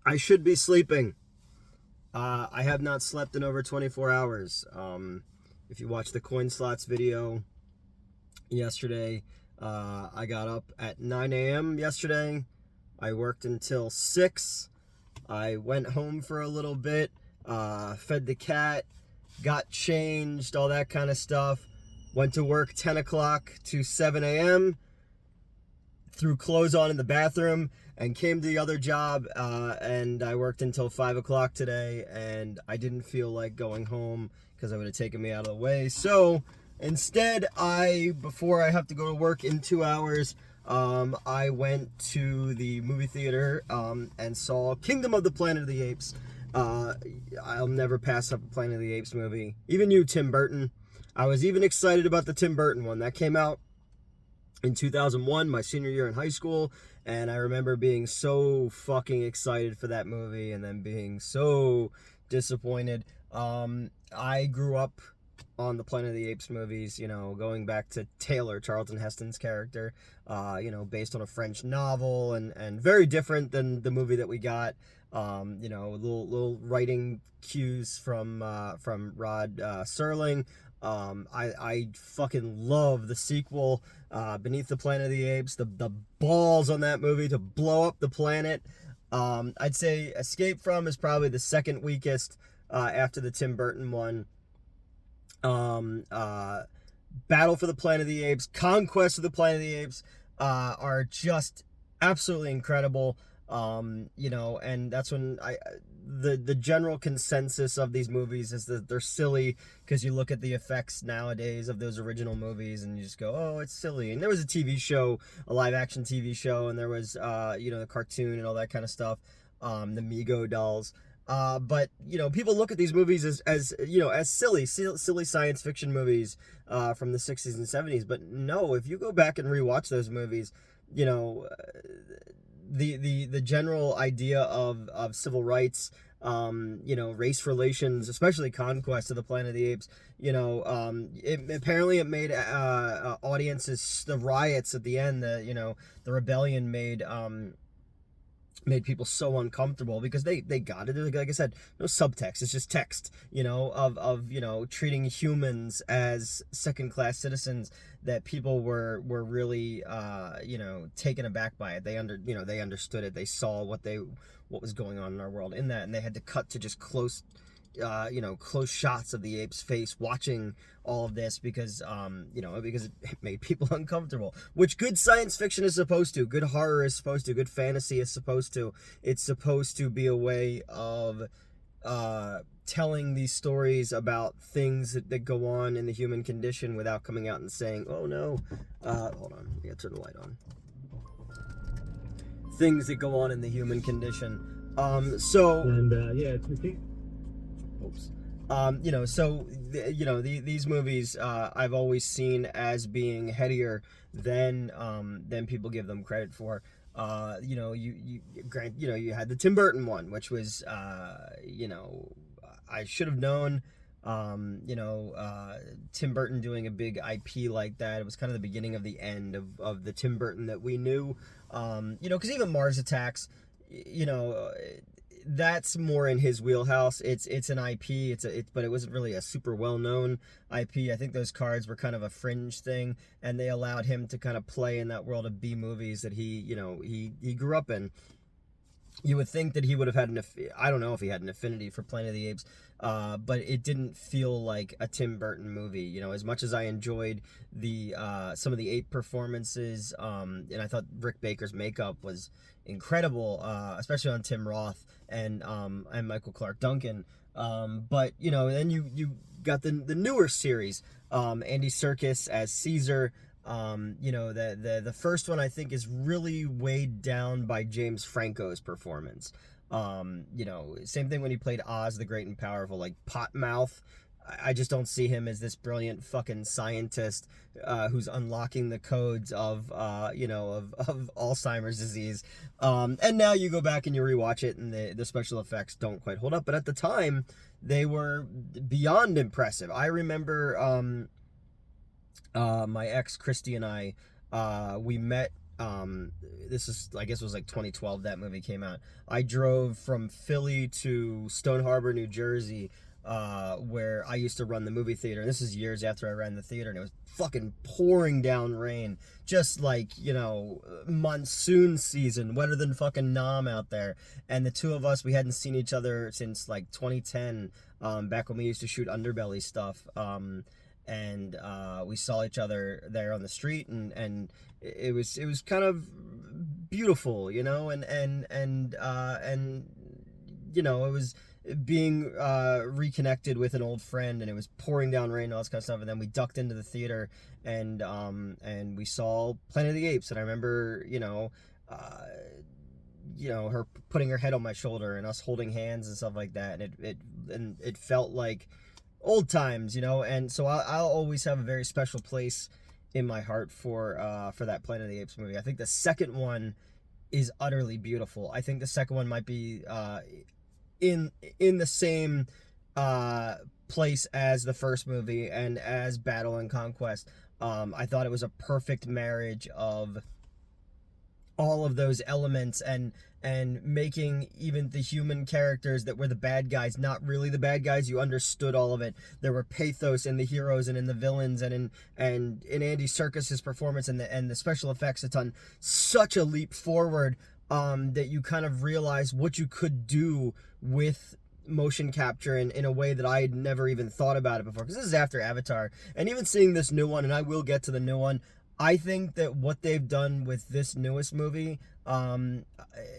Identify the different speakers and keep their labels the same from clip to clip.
Speaker 1: I should be sleeping. I have not slept in over 24 hours. If you watch the coin slots video yesterday, I got up at 9 a.m. yesterday. I worked until 6. I went home for a little bit, fed the cat, got changed, all that kind of stuff. Went to work 10 o'clock to 7 a.m., threw clothes on in the bathroom, and came to the other job, and I worked until 5 o'clock today, and I didn't feel like going home because it would have taken me out of the way. So instead, before I have to go to work in 2 hours, I went to the movie theater and saw Kingdom of the Planet of the Apes. I'll never pass up a Planet of the Apes movie. Even you, Tim Burton. I was even excited about the Tim Burton one. That came out in 2001, my senior year in high school, and I remember being so fucking excited for that movie and then being so disappointed. I grew up on the Planet of the Apes movies, going back to Taylor, Charlton Heston's character, based on a French novel and very different than the movie that we got. Little writing cues from Rod Serling. I fucking love the sequel, Beneath the Planet of the Apes. The balls on that movie to blow up the planet. I'd say Escape From is probably the second weakest after the Tim Burton one. Battle for the Planet of the Apes, Conquest of the Planet of the Apes are just absolutely incredible. And that's when the general consensus of these movies is that they're silly because you look at the effects nowadays of those original movies and you just go, oh, it's silly. And there was a TV show, a live action TV show, and there was the cartoon and all that kind of stuff, the Mego dolls. But people look at these movies as silly science fiction movies from the 60s and 70s. But no, if you go back and rewatch those movies, the general idea of civil rights, race relations, especially Conquest of the Planet of the Apes, it made audiences, the riots at the end, the rebellion made people so uncomfortable because they got it. Like I said, no subtext. It's just text, of treating humans as second-class citizens, that people were really taken aback by it. They understood it. They saw what was going on in our world in that, and they had to cut to just close shots of the ape's face watching all of this because it made people uncomfortable, which good science fiction is supposed to, good horror is supposed to, good fantasy is supposed to. It's supposed to be a way of telling these stories about things that go on in the human condition without coming out and saying, oh no, hold on, I gotta turn the light on. Things that go on in the human condition. Oops. These movies I've always seen as being headier than people give them credit for. You had the Tim Burton one, which was I should have known. Tim Burton doing a big IP like that, it was kind of the beginning of the end of the Tim Burton that we knew. Because even Mars Attacks, that's more in his wheelhouse. It's an IP. But it wasn't really a super well known IP. I think those cards were kind of a fringe thing, and they allowed him to kind of play in that world of B movies that he grew up in. You would think that he would have had I don't know if he had an affinity for Planet of the Apes, but it didn't feel like a Tim Burton movie. As much as I enjoyed some of the ape performances, and I thought Rick Baker's makeup was incredible, especially on Tim Roth and Michael Clark Duncan. But then you got the newer series, Andy Serkis as Caesar. The first one I think is really weighed down by James Franco's performance. Same thing when he played Oz the Great and Powerful, like Potmouth. I just don't see him as this brilliant fucking scientist who's unlocking the codes of Alzheimer's disease. And now you go back and you rewatch it, and the special effects don't quite hold up. But at the time, they were beyond impressive. I remember my ex Christy and I, we met this is, I guess it was like 2012 that movie came out. I drove from Philly to Stone Harbor, New Jersey, where I used to run the movie theater. This is years after I ran the theater, and it was fucking pouring down rain, just like, you know, monsoon season, wetter than fucking Nam out there. And the two of us, we hadn't seen each other since like 2010, back when we used to shoot Underbelly stuff. And we saw each other there on the street, and it was kind of beautiful, you know, and you know, it was being reconnected with an old friend, and it was pouring down rain and all this kind of stuff. And then we ducked into the theater, and we saw Planet of the Apes. And I remember, you know, her putting her head on my shoulder and us holding hands and stuff like that. And it felt like old times, you know. And so I'll always have a very special place in my heart for that Planet of the Apes movie. I think the second one is utterly beautiful. I think the second one might be in the same place as the first movie and as Battle and Conquest. I thought it was a perfect marriage of all of those elements, and making even the human characters that were the bad guys not really the bad guys. You understood all of it. There were pathos in the heroes and in the villains, and in Andy Serkis's performance, and the special effects. It's done such a leap forward, that you kind of realize what you could do with motion capture in a way that I had never even thought about it before, because this is after Avatar. And even seeing this new one, and I will get to the new one, I think that what they've done with this newest movie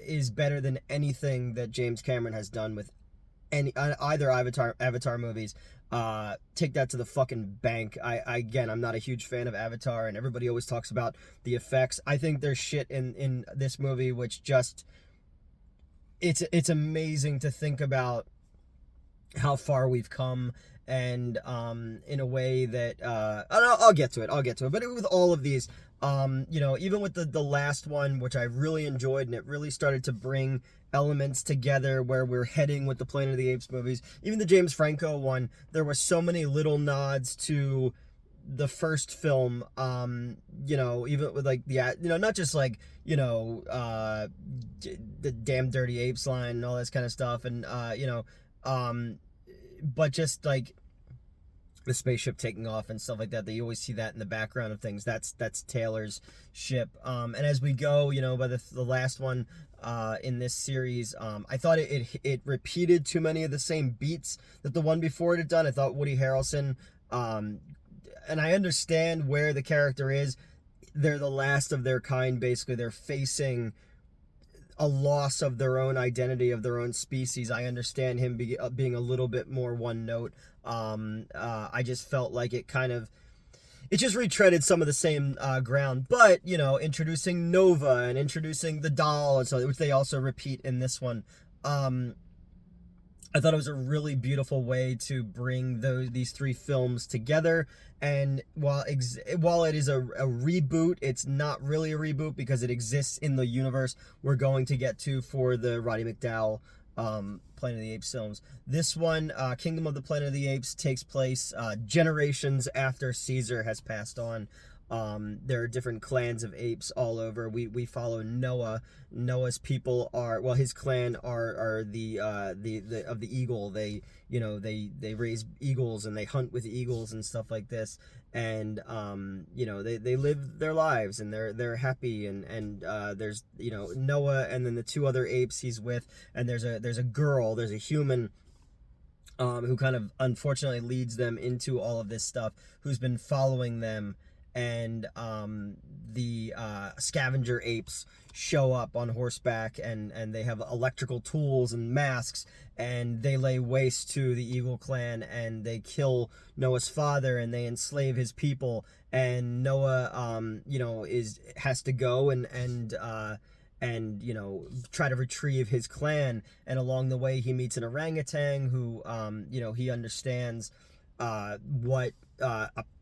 Speaker 1: is better than anything that James Cameron has done with either Avatar movies. Take that to the fucking bank. Again, I'm not a huge fan of Avatar, and everybody always talks about the effects. I think there's shit in this movie which just, it's amazing to think about how far we've come, and in a way that I'll get to it. But with all of these, you know, even with the last one, which I really enjoyed, and it really started to bring elements together where we're heading with the Planet of the Apes movies. Even the James Franco one, there were so many little nods to the first film, you know, even with like the, you know, not just like, you know, the damn dirty apes line and all this kind of stuff, and you know, but just like the spaceship taking off and stuff like that. You always see that in the background of things. That's Taylor's ship. And as we go, you know, by the last one in this series, I thought it repeated too many of the same beats that the one before it had done. I thought Woody Harrelson, and I understand where the character is. They're the last of their kind, basically. They're facing a loss of their own identity, of their own species. I understand him being a little bit more one note. I just felt like it just retreaded some of the same ground. But, you know, introducing Nova and introducing the doll, and so, which they also repeat in this one. I thought it was a really beautiful way to bring these three films together. And while it is a reboot, it's not really a reboot, because it exists in the universe we're going to get to for the Roddy McDowall Planet of the Apes films. This one, Kingdom of the Planet of the Apes, takes place generations after Caesar has passed on. There are different clans of apes all over. We follow Noah. Noah's people are, well, his clan are the of the eagle. They, you know, they raise eagles and they hunt with eagles and stuff like this. And you know, they live their lives, and they're happy, and there's, you know, Noah, and then the two other apes he's with, and there's a girl, there's a human who kind of unfortunately leads them into all of this stuff, who's been following them. And the scavenger apes show up on horseback, and they have electrical tools and masks, and they lay waste to the Eagle clan, and they kill Noah's father, and they enslave his people. And Noah, you know, has to go and you know, try to retrieve his clan. And along the way, he meets an orangutan who, you know, he understands what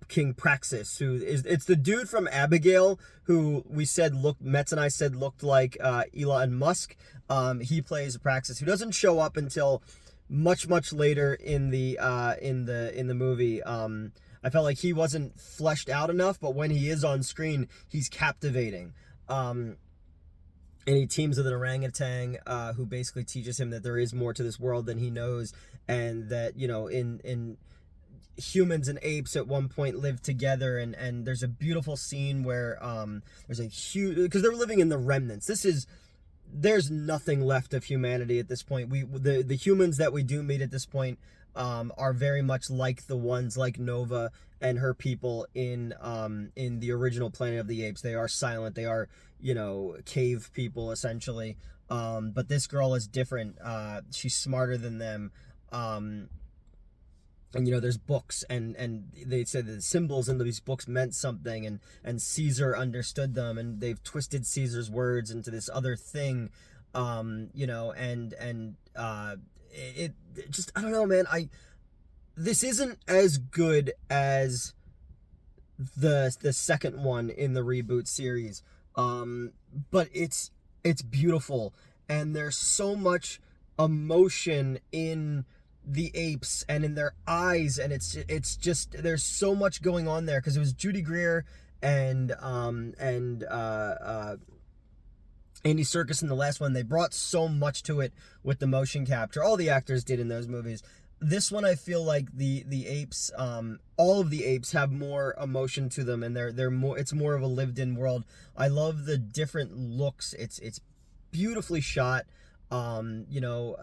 Speaker 1: King Praxis, it's the dude from Abigail, who Metz and I said looked like Elon Musk. He plays Praxis, who doesn't show up until much later in the movie. I felt like he wasn't fleshed out enough, but when he is on screen, he's captivating. And he teams with an orangutan who basically teaches him that there is more to this world than he knows, and that, you know, in humans and apes at one point lived together, and there's a beautiful scene where there's a huge, because they're living in the remnants. There's nothing left of humanity at this point. The humans that we do meet at this point are very much like the ones like Nova and her people in the original Planet of the Apes. They are silent. They are, you know, cave people essentially. But this girl is different. She's smarter than them. And, you know, there's books, and they said that the symbols in these books meant something, and Caesar understood them, and they've twisted Caesar's words into this other thing, you know, and it just, I don't know, man. This isn't as good as the second one in the reboot series, but it's beautiful, and there's so much emotion in the apes and in their eyes, and it's just, there's so much going on there, because it was Judy Greer and Andy Serkis in the last one. They brought so much to it with the motion capture. All the actors did in those movies. This one, I feel like the apes, all of the apes have more emotion to them, and they're more, it's more of a lived-in world. I love the different looks. It's beautifully shot. You know,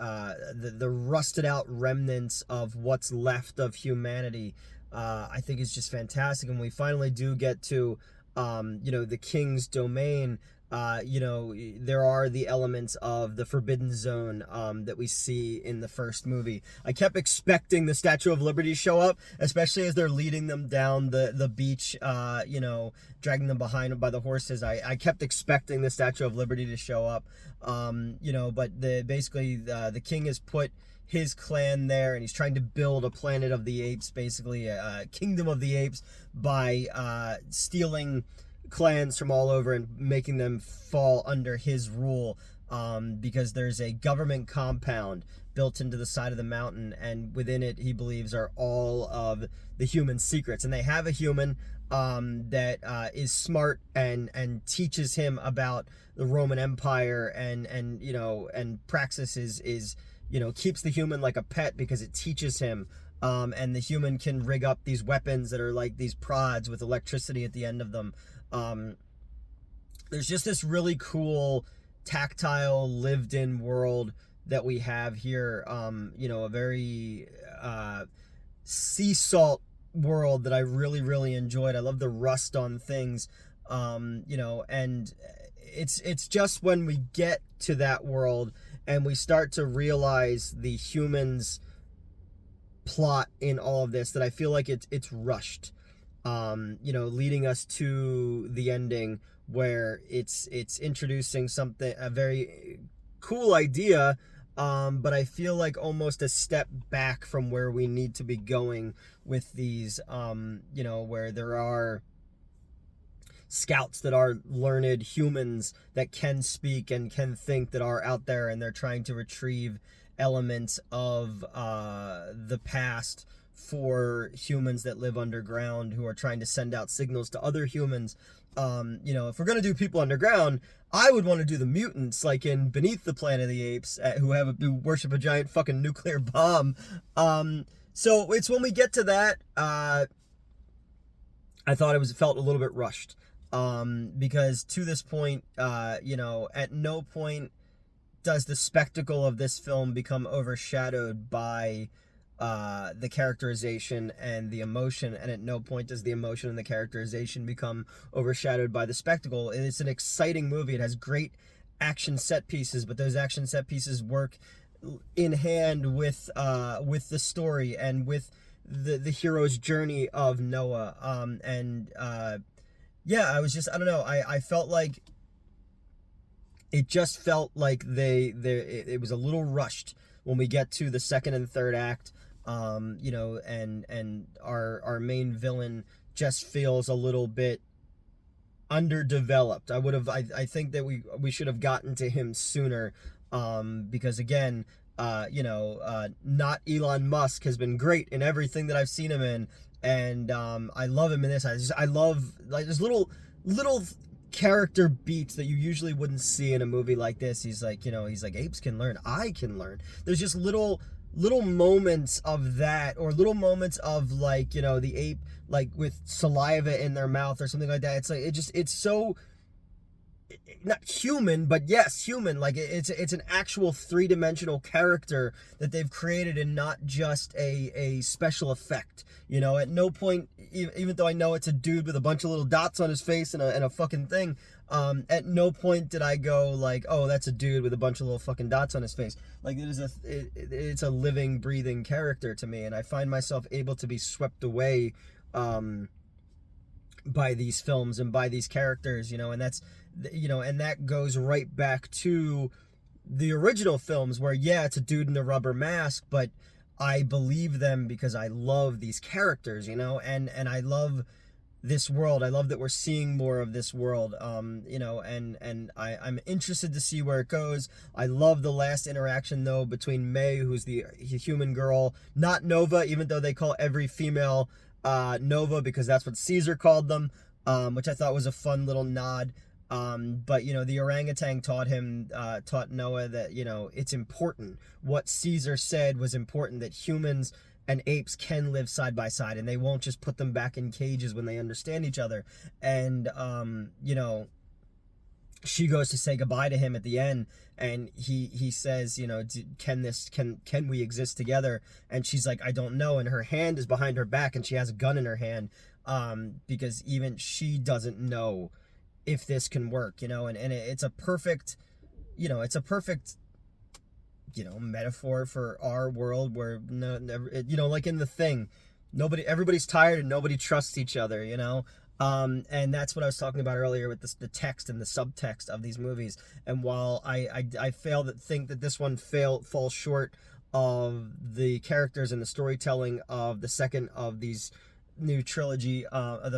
Speaker 1: the rusted out remnants of what's left of humanity, I think is just fantastic. And we finally do get to, you know, the king's domain. You know, there are the elements of the Forbidden Zone that we see in the first movie. I kept expecting the Statue of Liberty to show up, especially as they're leading them down the beach, you know, dragging them behind them by the horses. I kept expecting the Statue of Liberty to show up, you know, but basically the king has put his clan there, and he's trying to build a planet of the apes, basically a kingdom of the apes, by stealing clans from all over and making them fall under his rule, because there's a government compound built into the side of the mountain, and within it, he believes, are all of the human secrets. And they have a human that is smart and teaches him about the Roman Empire, and you know, and Praxis is you know, keeps the human like a pet because it teaches him. And the human can rig up these weapons that are like these prods with electricity at the end of them. There's just this really cool tactile lived-in world that we have here. You know, a very sea salt world that I really, really enjoyed. I love the rust on things, you know, and it's just when we get to that world and we start to realize the humans' plot in all of this that I feel like it's rushed. You know, leading us to the ending where it's introducing something, a very cool idea, but I feel like almost a step back from where we need to be going with these, you know, where there are scouts that are learned humans that can speak and can think, that are out there, and they're trying to retrieve elements of the past for humans that live underground, who are trying to send out signals to other humans. You know, if we're going to do people underground, I would want to do the mutants, like in Beneath the Planet of the Apes, who worship a giant fucking nuclear bomb. So it's when we get to that, I thought it felt a little bit rushed. Because to this point, you know, at no point does the spectacle of this film become overshadowed by the characterization and the emotion, and at no point does the emotion and the characterization become overshadowed by the spectacle. It's an exciting movie. It has great action set pieces, but those action set pieces work in hand with the story and with the hero's journey of Noah. Yeah, I don't know. I felt like it just felt like it was a little rushed when we get to the second and third act. You know, and our main villain just feels a little bit underdeveloped. I think that we should have gotten to him sooner, because again, you know, not Elon Musk has been great in everything that I've seen him in, and I love him in this. I love, like, there's little character beats that you usually wouldn't see in a movie like this. He's like, apes can learn, I can learn. There's just little moments of that, or little moments of, like, the ape, like, with saliva in their mouth or something like that. It's like, it's so not human, but yes, human. Like, it's an actual three-dimensional character that they've created, and not just a special effect. At no point, even though I know it's a dude with a bunch of little dots on his face and a fucking thing, at no point did I go like, oh, that's a dude with a bunch of little fucking dots on his face. Like, it's a living, breathing character to me, and I find myself able to be swept away by these films and by these characters, and that's, and that goes right back to the original films, where, yeah, it's a dude in a rubber mask, but I believe them because I love these characters, and I love this world. I love that we're seeing more of this world, and I'm interested to see where it goes. I love the last interaction, though, between May, who's the human girl, not Nova, even though they call every female Nova, because that's what Caesar called them, which I thought was a fun little nod. But the orangutan taught Noah that, it's important. What Caesar said was important, that humans and apes can live side by side, and they won't just put them back in cages when they understand each other. And she goes to say goodbye to him at the end, and he says, can we exist together? And she's like, I don't know. And her hand is behind her back, and she has a gun in her hand, because even she doesn't know if this can work, and it's a perfect, metaphor for our world, where like in The Thing, everybody's tired and nobody trusts each other, and that's what I was talking about earlier with the text and the subtext of these movies. And while I think that this one falls short of the characters and the storytelling of the second of these new trilogy, I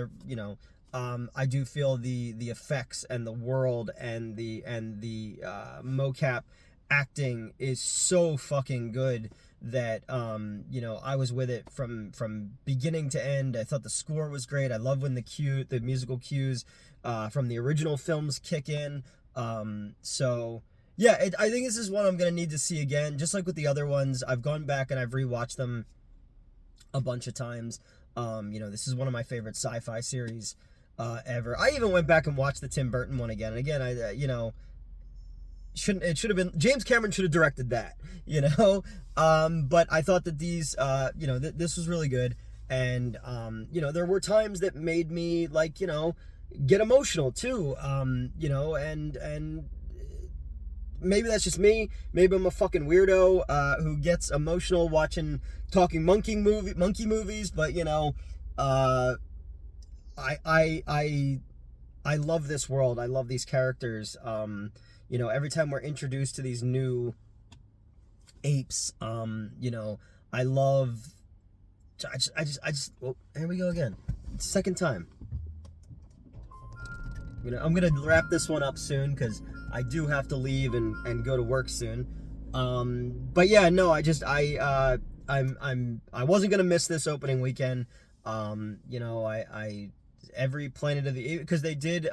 Speaker 1: do feel the effects and the world and the mocap acting is so fucking good that I was with it from beginning to end. I thought the score was great. I love when the musical cues from the original films kick in. So yeah, I think this is one I'm gonna need to see again, just like with the other ones. I've gone back and I've rewatched them a bunch of times. This is one of my favorite sci-fi series ever. I even went back and watched the Tim Burton one again. And again, it should have been, James Cameron should have directed that, but I thought that these, this was really good. And, there were times that made me, like, get emotional too, and maybe that's just me. Maybe I'm a fucking weirdo who gets emotional watching talking monkey movies, but, I love this world. I love these characters. Every time we're introduced to these new apes, I love. I just. Well, here we go again. Second time. I'm gonna wrap this one up soon, because I do have to leave and go to work soon. But yeah, no, I wasn't gonna miss this opening weekend. Every Planet of the Apes, because they did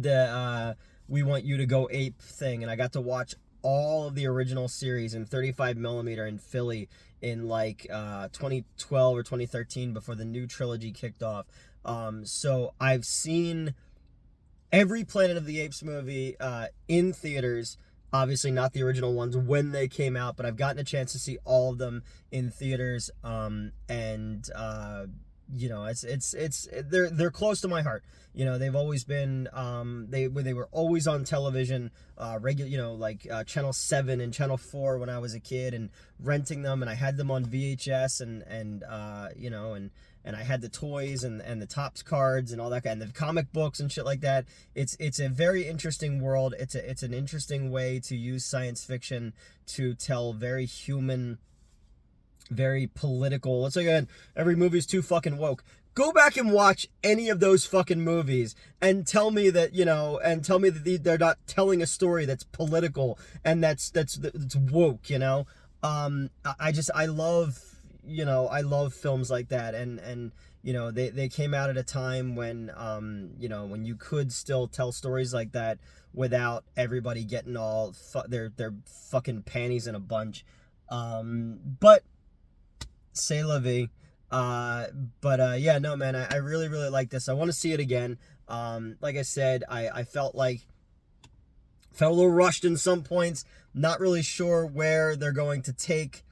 Speaker 1: the We Want You to Go Ape thing, and I got to watch all of the original series in 35mm in Philly in like 2012 or 2013, before the new trilogy kicked off. So I've seen every Planet of the Apes movie in theaters. Obviously not the original ones when they came out, but I've gotten a chance to see all of them in theaters. They're close to my heart. They've always been, they were always on television, Channel 7 and Channel 4 when I was a kid, and renting them, and I had them on VHS, and I had the toys and the Topps cards and all that, and the comic books and shit like that. It's a very interesting world. It's an interesting way to use science fiction to tell very human, very political. Let's again, every movie's too fucking woke. Go back and watch any of those fucking movies and tell me that, they're not telling a story that's political and that's woke, I love, you know, I love films like that, and you know, they came out at a time when, you know, when you could still tell stories like that without everybody getting all their fucking panties in a bunch. But c'est la vie. Yeah, no, man, I really, really like this. I want to see it again. Like I said, I felt a little rushed in some points. Not really sure where they're going to take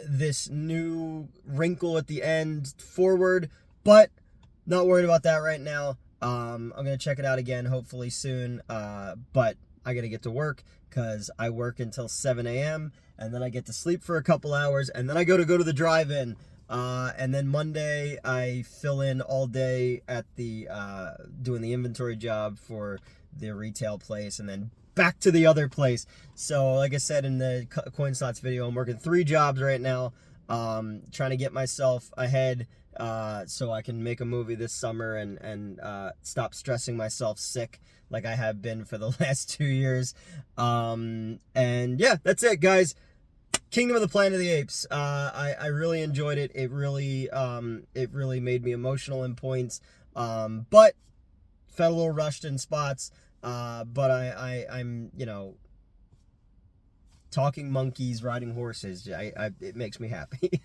Speaker 1: this new wrinkle at the end forward, but not worried about that right now. I'm gonna check it out again hopefully soon. But I gotta get to work because I work until 7 a.m. and then I get to sleep for a couple hours, and then I go to the drive-in. And then Monday I fill in all day at the doing the inventory job for the retail place, and then back to the other place. So like I said in the coin slots video, I'm working 3 jobs right now, trying to get myself ahead so I can make a movie this summer and stop stressing myself sick like I have been for the last 2 years. And yeah, that's it, guys. Kingdom of the Planet of the Apes. I really enjoyed it. It really made me emotional in points, but felt a little rushed in spots. But I'm, you know, talking monkeys, riding horses. It makes me happy.